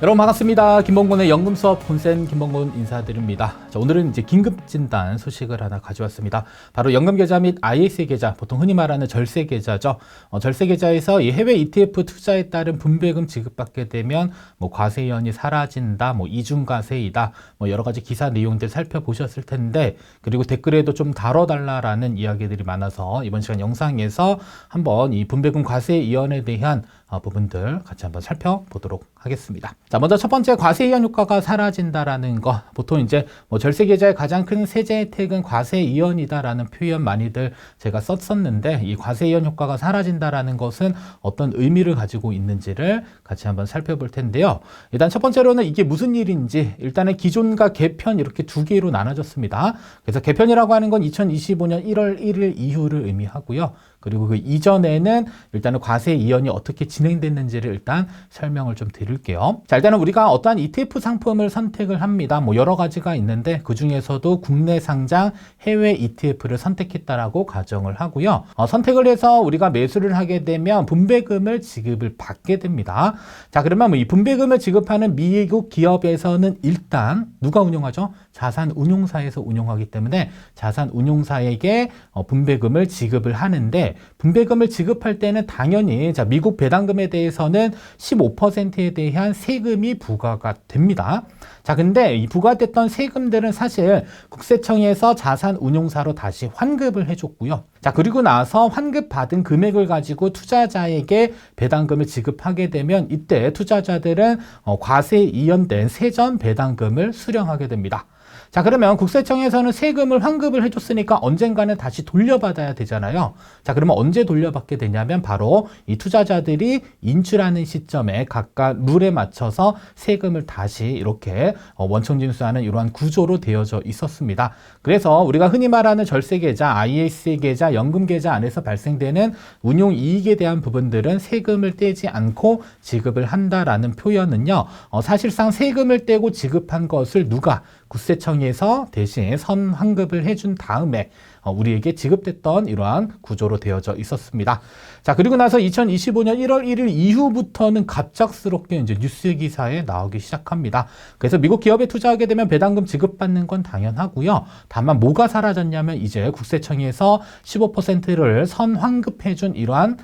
여러분 반갑습니다. 김봉곤의 연금 수업 본센 김봉곤 인사드립니다. 자, 오늘은 이제 긴급 진단 소식을 하나 가져왔습니다. 바로 연금 계좌 및 ISA 계좌, 보통 흔히 말하는 절세 계좌죠. 절세 계좌에서 이 해외 ETF 투자에 따른 분배금 지급받게 되면 과세연이 사라진다, 이중과세이다, 여러 가지 기사 내용들 살펴보셨을 텐데, 그리고 댓글에도 좀 다뤄달라라는 이야기들이 많아서 이번 시간 영상에서 한번 이 분배금 과세 이연에 대한 부분들 같이 한번 살펴보도록 하겠습니다. 자, 먼저 첫 번째 과세 이연 효과가 사라진다라는 거. 보통 이제 절세 계좌의 가장 큰 세제 혜택은 과세 이연이다라는 표현 많이들 제가 썼었는데, 이 과세 이연 효과가 사라진다라는 것은 어떤 의미를 가지고 있는지를 같이 한번 살펴볼 텐데요. 일단 첫 번째로는 이게 무슨 일인지, 일단은 기존과 개편 이렇게 두 개로 나눠졌습니다. 그래서 개편이라고 하는 건 2025년 1월 1일 이후를 의미하고요. 그리고 그 이전에는 일단은 과세 이연이 어떻게 진행됐는지를 일단 설명을 좀 드릴게요. 자, 일단은 우리가 어떠한 ETF 상품을 선택을 합니다. 여러 가지가 있는데 그 중에서도 국내 상장 해외 ETF를 선택했다라고 가정을 하고요. 선택을 해서 우리가 매수를 하게 되면 분배금을 지급을 받게 됩니다. 자, 그러면 이 분배금을 지급하는 미국 기업에서는 일단 누가 운용하죠? 자산운용사에서 운용하기 때문에 자산운용사에게 분배금을 지급을 하는데, 분배금을 지급할 때는 당연히 미국 배당금에 대해서는 15%에 대한 세금이 부과가 됩니다. 자, 근데 이 부과됐던 세금들은 사실 국세청에서 자산운용사로 다시 환급을 해줬고요. 자, 그리고 나서 환급받은 금액을 가지고 투자자에게 배당금을 지급하게 되면 이때 투자자들은 과세 이연된 세전 배당금을 수령하게 됩니다. 자, 그러면 국세청에서는 세금을 환급을 해줬으니까 언젠가는 다시 돌려받아야 되잖아요. 자, 그러면 언제 돌려받게 되냐면 바로 이 투자자들이 인출하는 시점에 각각 룰에 맞춰서 세금을 다시 이렇게 원청징수하는 이러한 구조로 되어져 있었습니다. 그래서 우리가 흔히 말하는 절세 계좌, ISA 계좌, 연금 계좌 안에서 발생되는 운용 이익에 대한 부분들은 세금을 떼지 않고 지급을 한다라는 표현은요, 사실상 세금을 떼고 지급한 것을 누가 국세청에서 대신 선환급을 해준 다음에 우리에게 지급됐던 이러한 구조로 되어져 있었습니다. 자, 그리고 나서 2025년 1월 1일 이후부터는 갑작스럽게 이제 뉴스 기사에 나오기 시작합니다. 그래서 미국 기업에 투자하게 되면 배당금 지급받는 건 당연하고요. 다만 뭐가 사라졌냐면 이제 국세청에서 15%를 선환급해준 이러한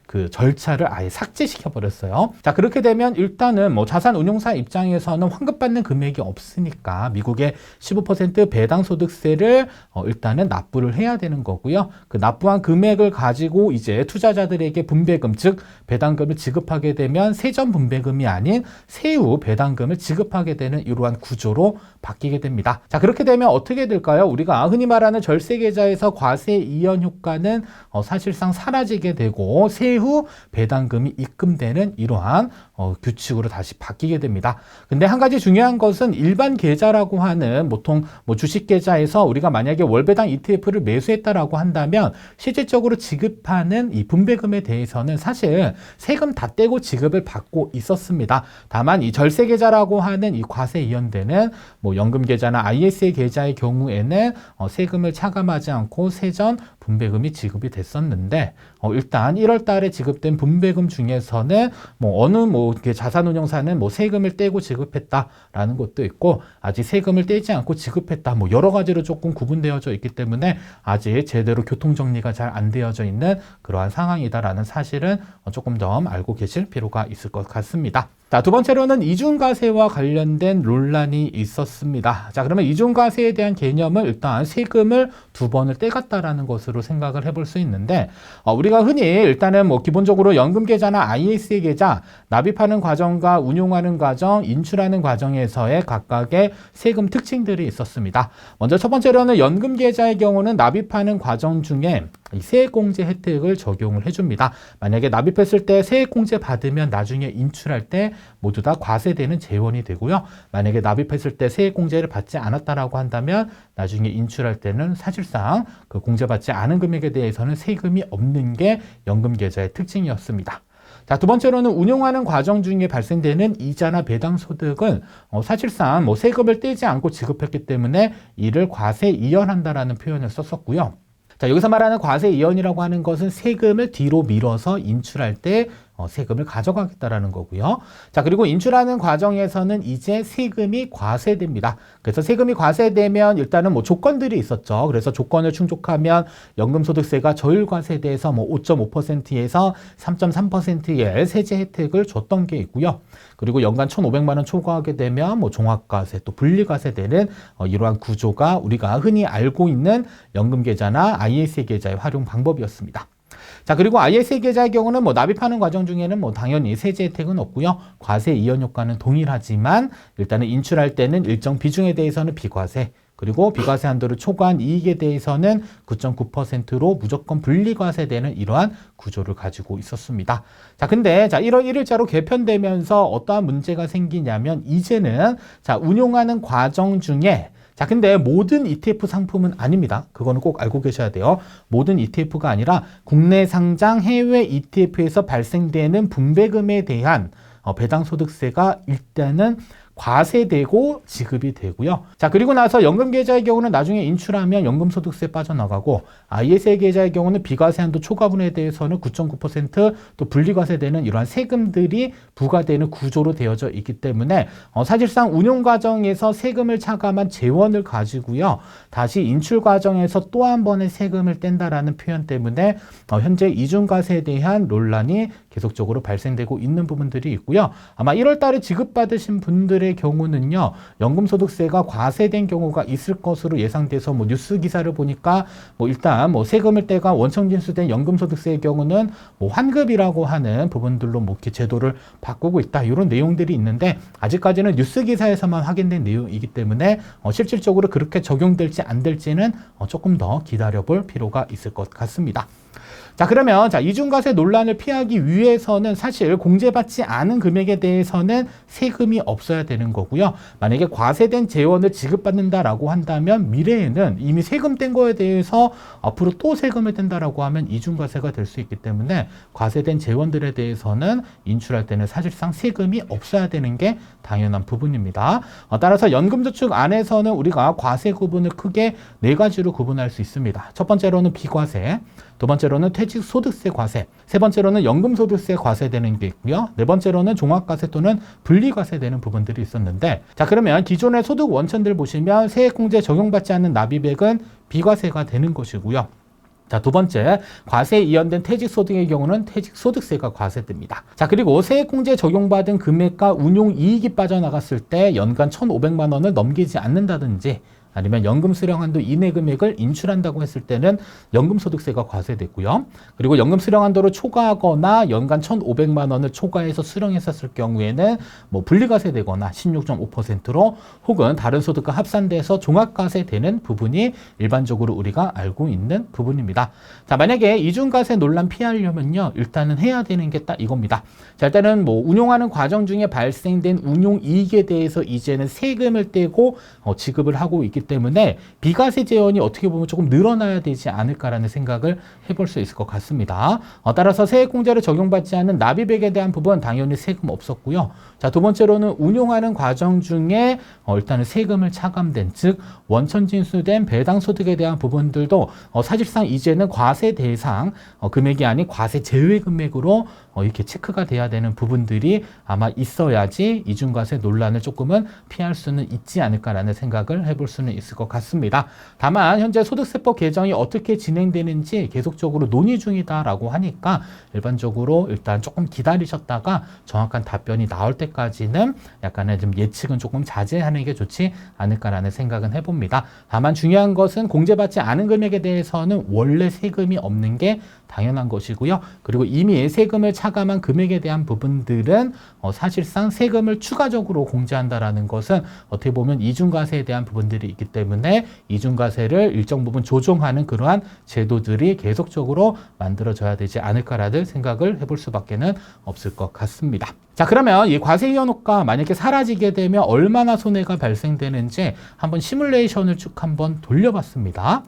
그 절차를 아예 삭제시켜 버렸어요. 자, 그렇게 되면 일단은 자산운용사 입장에서는 환급받는 금액이 없으니까 미국의 15% 배당소득세를 일단은 납부를 해야 되는 거고요. 그 납부한 금액을 가지고 이제 투자자들에게 분배금, 즉 배당금을 지급하게 되면 세전 분배금이 아닌 세후 배당금을 지급하게 되는 이러한 구조로 바뀌게 됩니다. 자, 그렇게 되면 어떻게 될까요? 우리가 흔히 말하는 절세 계좌에서 과세 이연 효과는 사실상 사라지게 되고 세후 배당금이 입금되는 이러한 규칙으로 다시 바뀌게 됩니다. 근데 한 가지 중요한 것은 일반 계좌라고 하는 보통 주식 계좌에서 우리가 만약에 월배당 ETF를 매수했다라고 한다면 실질적으로 지급하는 이 분배금에 대해서는 사실 세금 다 떼고 지급을 받고 있었습니다. 다만 이 절세 계좌라고 하는 이 과세 이연되는 연금 계좌나 ISA 계좌의 경우에는 세금을 차감하지 않고 세전 분배금이 지급이 됐었는데, 일단 1월 달에 지급된 분배금 중에서는 어느 자산운용사는 세금을 떼고 지급했다라는 것도 있고, 아직 세금을 떼지 않고 지급했다, 여러 가지로 조금 구분되어져 있기 때문에 아직 제대로 교통정리가 잘 안 되어져 있는 그러한 상황이다라는 사실은 조금 더 알고 계실 필요가 있을 것 같습니다. 자, 두 번째로는 이중과세와 관련된 논란이 있었습니다. 자, 그러면 이중과세에 대한 개념을 일단 세금을 두 번을 떼갔다라는 것으로 생각을 해볼 수 있는데, 우리가 흔히 일단은 기본적으로 연금 계좌나 ISA 계좌 납입하는 과정과 운용하는 과정, 인출하는 과정에서의 각각의 세금 특징들이 있었습니다. 먼저 첫 번째로는 연금 계좌의 경우는 납입하는 과정 중에 세액공제 혜택을 적용을 해줍니다. 만약에 납입했을 때 세액공제 받으면 나중에 인출할 때 모두 다 과세되는 재원이 되고요. 만약에 납입했을 때 세액공제를 받지 않았다라고 한다면 나중에 인출할 때는 사실상 그 공제받지 않은 금액에 대해서는 세금이 없는 게 연금 계좌의 특징이었습니다. 자, 두 번째로는 운용하는 과정 중에 발생되는 이자나 배당 소득은 사실상 세금을 떼지 않고 지급했기 때문에 이를 과세 이연한다라는 표현을 썼었고요. 자, 여기서 말하는 과세 이연이라고 하는 것은 세금을 뒤로 밀어서 인출할 때 세금을 가져가겠다라는 거고요. 자, 그리고 인출하는 과정에서는 이제 세금이 과세됩니다. 그래서 세금이 과세되면 일단은 뭐 조건들이 있었죠. 그래서 조건을 충족하면 연금소득세가 저율과세돼서 뭐 5.5%에서 3.3%의 세제 혜택을 줬던 게 있고요. 그리고 연간 1,500만 원 초과하게 되면 뭐 종합과세 또 분리과세 되는 이러한 구조가 우리가 흔히 알고 있는 연금계좌나 ISA 계좌의 활용 방법이었습니다. 자, 그리고 ISA 계좌의 경우는 뭐 납입하는 과정 중에는 뭐 당연히 세제 혜택은 없고요. 과세 이연 효과는 동일하지만 일단은 인출할 때는 일정 비중에 대해서는 비과세, 그리고 비과세 한도를 초과한 이익에 대해서는 9.9%로 무조건 분리과세되는 이러한 구조를 가지고 있었습니다. 자, 근데 1월 1일자로 개편되면서 어떠한 문제가 생기냐면 이제는 운용하는 과정 중에 근데 모든 ETF 상품은 아닙니다. 그거는 꼭 알고 계셔야 돼요. 모든 ETF가 아니라 국내 상장 해외 ETF에서 발생되는 분배금에 대한 배당 소득세가 일단은 과세되고 지급이 되고요. 자, 그리고 나서 연금계좌의 경우는 나중에 인출하면 연금소득세 빠져나가고 ISA 계좌의 경우는 비과세 한도 초과분에 대해서는 9.9%또 분리과세되는 이러한 세금들이 부과되는 구조로 되어져 있기 때문에 사실상 운용 과정에서 세금을 차감한 재원을 가지고요. 다시 인출 과정에서 또 한 번의 세금을 뗀다라는 표현 때문에 현재 이중과세에 대한 논란이 계속적으로 발생되고 있는 부분들이 있고요. 아마 1월 달에 지급받으신 분들의 경우는요, 연금소득세가 과세된 경우가 있을 것으로 예상돼서 뭐 뉴스 기사를 보니까 뭐 일단 뭐 세금을 떼가 원천 징수된 연금소득세의 경우는 뭐 환급이라고 하는 부분들로 뭐 이렇게 제도를 바꾸고 있다, 이런 내용들이 있는데 아직까지는 뉴스 기사에서만 확인된 내용이기 때문에 실질적으로 그렇게 적용될지 안 될지는 조금 더 기다려볼 필요가 있을 것 같습니다. 자, 그러면 이중과세 논란을 피하기 위해서는 사실 공제받지 않은 금액에 대해서는 세금이 없어야 되는 거고요. 만약에 과세된 재원을 지급받는다라고 한다면 미래에는 이미 세금 뗀 거에 대해서 앞으로 또 세금을 뗀다라고 하면 이중과세가 될 수 있기 때문에 과세된 재원들에 대해서는 인출할 때는 사실상 세금이 없어야 되는 게 당연한 부분입니다. 따라서 연금저축 안에서는 우리가 과세 구분을 크게 4가지로 구분할 수 있습니다. 첫 번째로는 비과세, 두 번째로는 퇴직소득세 과세, 세 번째로는 연금소득세 과세되는 게 있고요. 네 번째로는 종합과세 또는 분리과세되는 부분들이 있었는데, 그러면 기존의 소득 원천들 보시면 세액공제 적용받지 않는 납입액은 비과세가 되는 것이고요. 두 번째, 과세에 이연된 퇴직소득의 경우는 퇴직소득세가 과세됩니다. 그리고 세액공제 적용받은 금액과 운용이익이 빠져나갔을 때 연간 1,500만 원을 넘기지 않는다든지 아니면 연금 수령 한도 이내 금액을 인출한다고 했을 때는 연금소득세가 과세됐고요. 그리고 연금 수령 한도를 초과하거나 연간 1,500만 원을 초과해서 수령했었을 경우에는 뭐 분리과세되거나 16.5%로 혹은 다른 소득과 합산돼서 종합과세되는 부분이 일반적으로 우리가 알고 있는 부분입니다. 만약에 이중과세 논란 피하려면요, 일단은 해야 되는 게 딱 이겁니다. 일단은 뭐 운용하는 과정 중에 발생된 운용이익에 대해서 이제는 세금을 떼고 지급을 하고 있기 때문에 비과세 재원이 어떻게 보면 조금 늘어나야 되지 않을까라는 생각을 해볼 수 있을 것 같습니다. 따라서 세액공제를 적용받지 않는 납입액에 대한 부분 당연히 세금 없었고요. 두 번째로는 운용하는 과정 중에 일단은 세금을 차감된, 즉 원천 징수된 배당 소득에 대한 부분들도 사실상 이제는 과세 대상 금액이 아닌 과세 제외 금액으로 이렇게 체크가 돼야 되는 부분들이 아마 있어야지 이중과세 논란을 조금은 피할 수는 있지 않을까라는 생각을 해볼 수는 있을 것 같습니다. 다만 현재 소득세법 개정이 어떻게 진행되는지 계속적으로 논의 중이다라고 하니까 일반적으로 일단 조금 기다리셨다가 정확한 답변이 나올 때까지는 약간의 좀 예측은 조금 자제하는 게 좋지 않을까라는 생각은 해봅니다. 다만 중요한 것은 공제받지 않은 금액에 대해서는 원래 세금이 없는 게 당연한 것이고요. 그리고 이미 세금을 차감한 금액에 대한 부분들은 사실상 세금을 추가적으로 공제한다라는 것은 어떻게 보면 이중과세에 대한 부분들이 있기 때문에 이중과세를 일정 부분 조정하는 그러한 제도들이 계속적으로 만들어져야 되지 않을까라는 생각을 해볼 수밖에는 없을 것 같습니다. 그러면 이 과세 이연 효과 만약에 사라지게 되면 얼마나 손해가 발생되는지 한번 시뮬레이션을 쭉 한번 돌려봤습니다.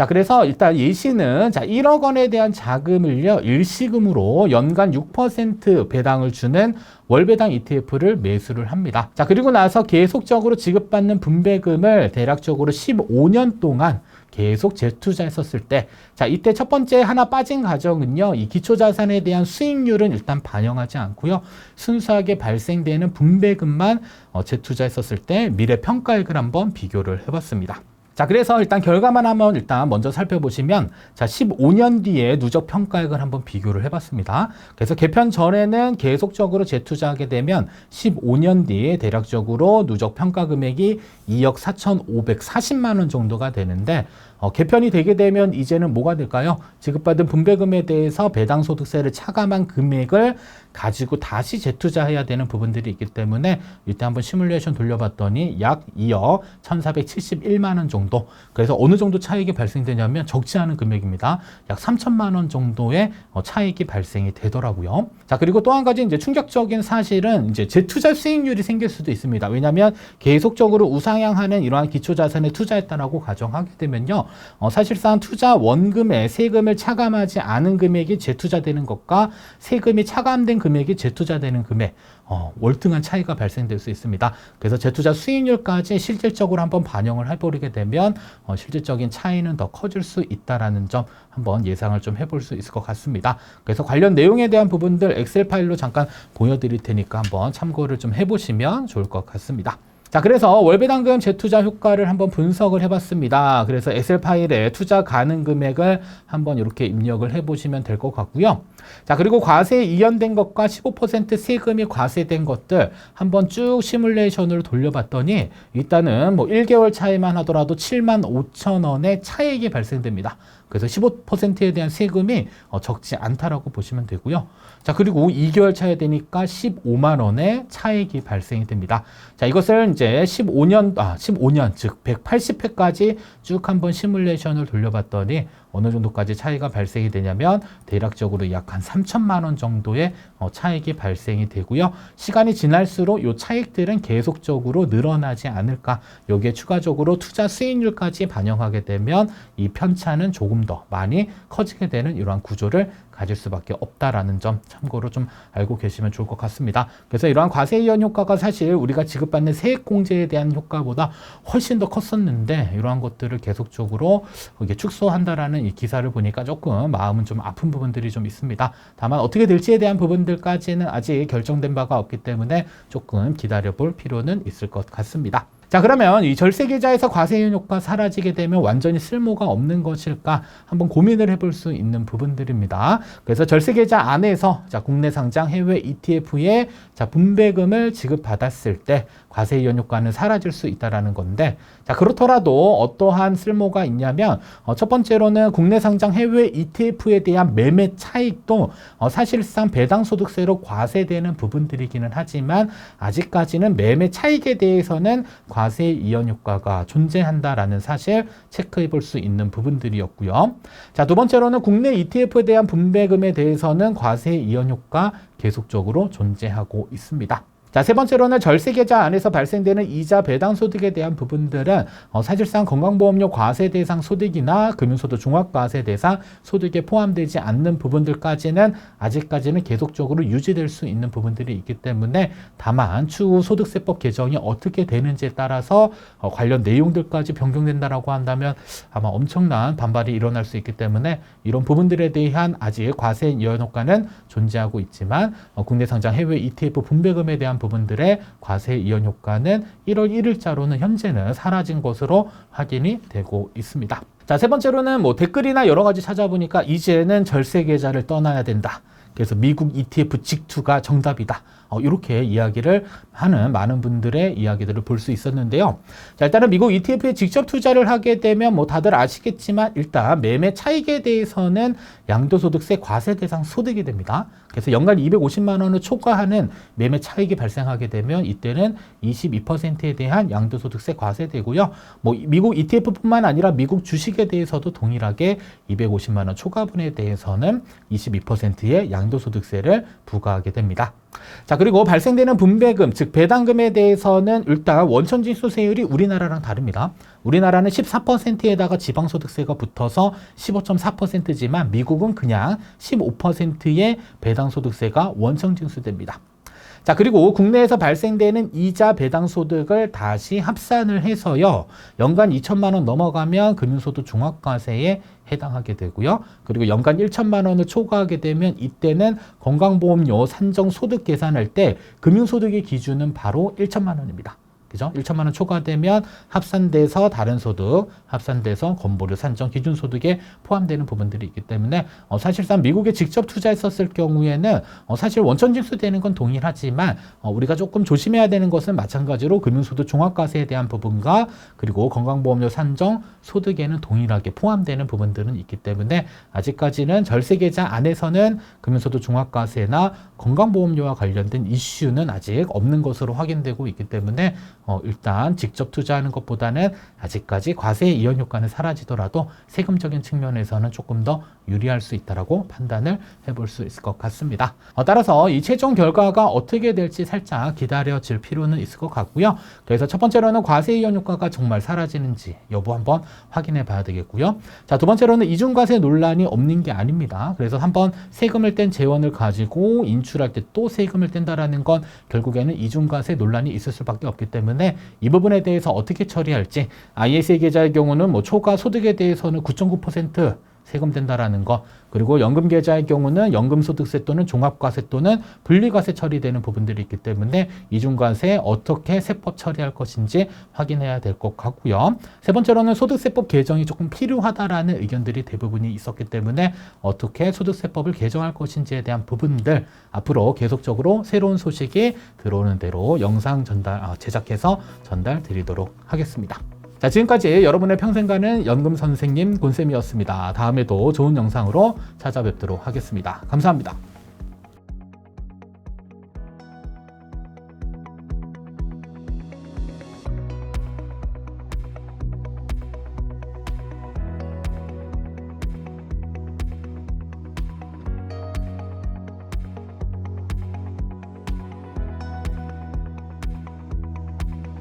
그래서 일단 예시는 1억 원에 대한 자금을요, 일시금으로 연간 6% 배당을 주는 월배당 ETF를 매수를 합니다. 그리고 나서 계속적으로 지급받는 분배금을 대략적으로 15년 동안 계속 재투자했었을 때, 자, 이때 첫 번째 하나 빠진 가정은요, 이 기초자산에 대한 수익률은 일단 반영하지 않고요, 순수하게 발생되는 분배금만 재투자했었을 때 미래 평가액을 한번 비교를 해봤습니다. 자, 그래서 일단 결과만 한번 일단 먼저 살펴보시면, 자, 15년 뒤에 누적 평가액을 한번 비교를 해봤습니다. 그래서 개편 전에는 계속적으로 재투자하게 되면 15년 뒤에 대략적으로 누적 평가 금액이 2억 4,540만 원 정도가 되는데, 개편이 되게 되면 이제는 뭐가 될까요? 지급받은 분배금에 대해서 배당소득세를 차감한 금액을 가지고 다시 재투자해야 되는 부분들이 있기 때문에 이때 한번 시뮬레이션 돌려봤더니 약 2억 1,471만 원 정도. 그래서 어느 정도 차익이 발생되냐면 적지 않은 금액입니다. 약 3천만 원 정도의 차익이 발생이 되더라고요. 자, 그리고 또 한 가지 이제 충격적인 사실은 이제 재투자 수익률이 생길 수도 있습니다. 왜냐하면 계속적으로 우상향하는 이러한 기초자산에 투자했다라고 가정하게 되면요, 사실상 투자 원금에 세금을 차감하지 않은 금액이 재투자되는 것과 세금이 차감된 금액이 재투자되는 금액, 월등한 차이가 발생될 수 있습니다. 그래서 재투자 수익률까지 실질적으로 한번 반영을 해버리게 되면 실질적인 차이는 더 커질 수 있다라는 점 한번 예상을 좀 해볼 수 있을 것 같습니다. 그래서 관련 내용에 대한 부분들 엑셀 파일로 잠깐 보여드릴 테니까 한번 참고를 좀 해보시면 좋을 것 같습니다. 자, 그래서 월배당금 재투자 효과를 한번 분석을 해봤습니다. 그래서 엑셀 파일에 투자 가능 금액을 한번 이렇게 입력을 해보시면 될 것 같고요. 자, 그리고 과세 이연된 것과 15% 세금이 과세된 것들 한번 쭉 시뮬레이션을 돌려봤더니 일단은 뭐 1개월 차이만 하더라도 7만 5천 원의 차익이 발생됩니다. 그래서 15%에 대한 세금이 적지 않다라고 보시면 되고요. 자, 그리고 2개월 차에 되니까 15만 원의 차익이 발생이 됩니다. 자, 이것을 이제 15년, 즉 180회까지 쭉 한번 시뮬레이션을 돌려봤더니 어느 정도까지 차이가 발생이 되냐면 대략적으로 약 한 3천만 원 정도의 차익이 발생이 되고요. 시간이 지날수록 이 차익들은 계속적으로 늘어나지 않을까. 여기에 추가적으로 투자 수익률까지 반영하게 되면 이 편차는 조금 더 많이 커지게 되는 이러한 구조를 가질 수밖에 없다라는 점 참고로 좀 알고 계시면 좋을 것 같습니다. 그래서 이러한 과세 이연 효과가 사실 우리가 지급받는 세액공제에 대한 효과보다 훨씬 더 컸었는데 이러한 것들을 계속적으로 이게 축소한다라는 이 기사를 보니까 조금 마음은 좀 아픈 부분들이 좀 있습니다. 다만 어떻게 될지에 대한 부분들까지는 아직 결정된 바가 없기 때문에 조금 기다려볼 필요는 있을 것 같습니다. 자, 그러면 이 절세계좌에서 과세이연 효과 사라지게 되면 완전히 쓸모가 없는 것일까 한번 고민을 해볼 수 있는 부분들입니다. 그래서 절세계좌 안에서 자, 국내 상장 해외 ETF에 자, 분배금을 지급받았을 때 과세이연 효과는 사라질 수 있다라는 건데, 자, 그렇더라도 어떠한 쓸모가 있냐면 첫 번째로는 국내 상장 해외 ETF에 대한 매매 차익도 사실상 배당소득세로 과세되는 부분들이기는 하지만 아직까지는 매매 차익에 대해서는 과세 이연 효과가 존재한다라는 사실 체크해 볼 수 있는 부분들이었고요. 자, 두 번째로는 국내 ETF에 대한 분배금에 대해서는 과세 이연 효과 계속적으로 존재하고 있습니다. 자, 세 번째로는 절세계좌 안에서 발생되는 이자 배당 소득에 대한 부분들은 사실상 건강보험료 과세 대상 소득이나 금융소득 종합과세 대상 소득에 포함되지 않는 부분들까지는 아직까지는 계속적으로 유지될 수 있는 부분들이 있기 때문에 다만 추후 소득세법 개정이 어떻게 되는지에 따라서 관련 내용들까지 변경된다라고 한다면 아마 엄청난 반발이 일어날 수 있기 때문에 이런 부분들에 대한 아직 과세 이연 효과는 존재하고 있지만 국내 상장 해외 ETF 분배금에 대한 부분들의 과세 이연 효과는 1월 1일자로는 현재는 사라진 것으로 확인이 되고 있습니다. 자, 세 번째로는 뭐 댓글이나 여러 가지 찾아보니까 이제는 절세 계좌를 떠나야 된다. 그래서 미국 ETF 직투가 정답이다. 이렇게 이야기를 하는 많은 분들의 이야기들을 볼 수 있었는데요. 자, 일단은 미국 ETF에 직접 투자를 하게 되면 뭐 다들 아시겠지만 일단 매매 차익에 대해서는 양도소득세 과세 대상 소득이 됩니다. 그래서 연간 250만 원을 초과하는 매매 차익이 발생하게 되면 이때는 22%에 대한 양도소득세 과세되고요. 뭐 미국 ETF뿐만 아니라 미국 주식에 대해서도 동일하게 250만 원 초과분에 대해서는 22%의 양도소득세를 부과하게 됩니다. 자, 그리고 발생되는 분배금, 즉 배당금에 대해서는 일단 원천징수세율이 우리나라랑 다릅니다. 우리나라는 14%에다가 지방소득세가 붙어서 15.4%지만 미국은 그냥 15%의 배당소득세가 원천징수됩니다. 자, 그리고 국내에서 발생되는 이자 배당 소득을 다시 합산을 해서요. 연간 2천만 원 넘어가면 금융소득 종합과세에 해당하게 되고요. 그리고 연간 1천만 원을 초과하게 되면 이때는 건강보험료 산정 소득 계산할 때 금융소득의 기준은 바로 1천만 원입니다. 그죠? 1천만 원 초과되면 합산돼서 다른 소득, 합산돼서 건보료 산정 기준소득에 포함되는 부분들이 있기 때문에 사실상 미국에 직접 투자했었을 경우에는 사실 원천징수되는 건 동일하지만 우리가 조금 조심해야 되는 것은 마찬가지로 금융소득 종합과세에 대한 부분과 그리고 건강보험료 산정 소득에는 동일하게 포함되는 부분들은 있기 때문에 아직까지는 절세계좌 안에서는 금융소득 종합과세나 건강보험료와 관련된 이슈는 아직 없는 것으로 확인되고 있기 때문에 일단 직접 투자하는 것보다는 아직까지 과세의 이연 효과는 사라지더라도 세금적인 측면에서는 조금 더 유리할 수 있다라고 판단을 해볼 수 있을 것 같습니다. 따라서 이 최종 결과가 어떻게 될지 살짝 기다려질 필요는 있을 것 같고요. 그래서 첫 번째로는 과세 이연 효과가 정말 사라지는지 여부 한번 확인해 봐야 되겠고요. 자, 두 번째로는 이중과세 논란이 없는 게 아닙니다. 그래서 한번 세금을 뗀 재원을 가지고 인출할 때 또 세금을 뗀다라는 건 결국에는 이중과세 논란이 있을 수밖에 없기 때문에 이 부분에 대해서 어떻게 처리할지 ISA 계좌의 경우는 뭐 초과 소득에 대해서는 9.9% 세금 댄다라는 거, 그리고 연금 계좌의 경우는 연금소득세 또는 종합과세 또는 분리과세 처리되는 부분들이 있기 때문에 이중과세 어떻게 세법 처리할 것인지 확인해야 될 것 같고요. 세 번째로는 소득세법 개정이 조금 필요하다라는 의견들이 대부분이 있었기 때문에 어떻게 소득세법을 개정할 것인지에 대한 부분들 앞으로 계속적으로 새로운 소식이 들어오는 대로 영상 제작해서 전달 드리도록 하겠습니다. 자, 지금까지 여러분의 평생 가는 연금 선생님 곤쌤이었습니다. 다음에도 좋은 영상으로 찾아뵙도록 하겠습니다. 감사합니다.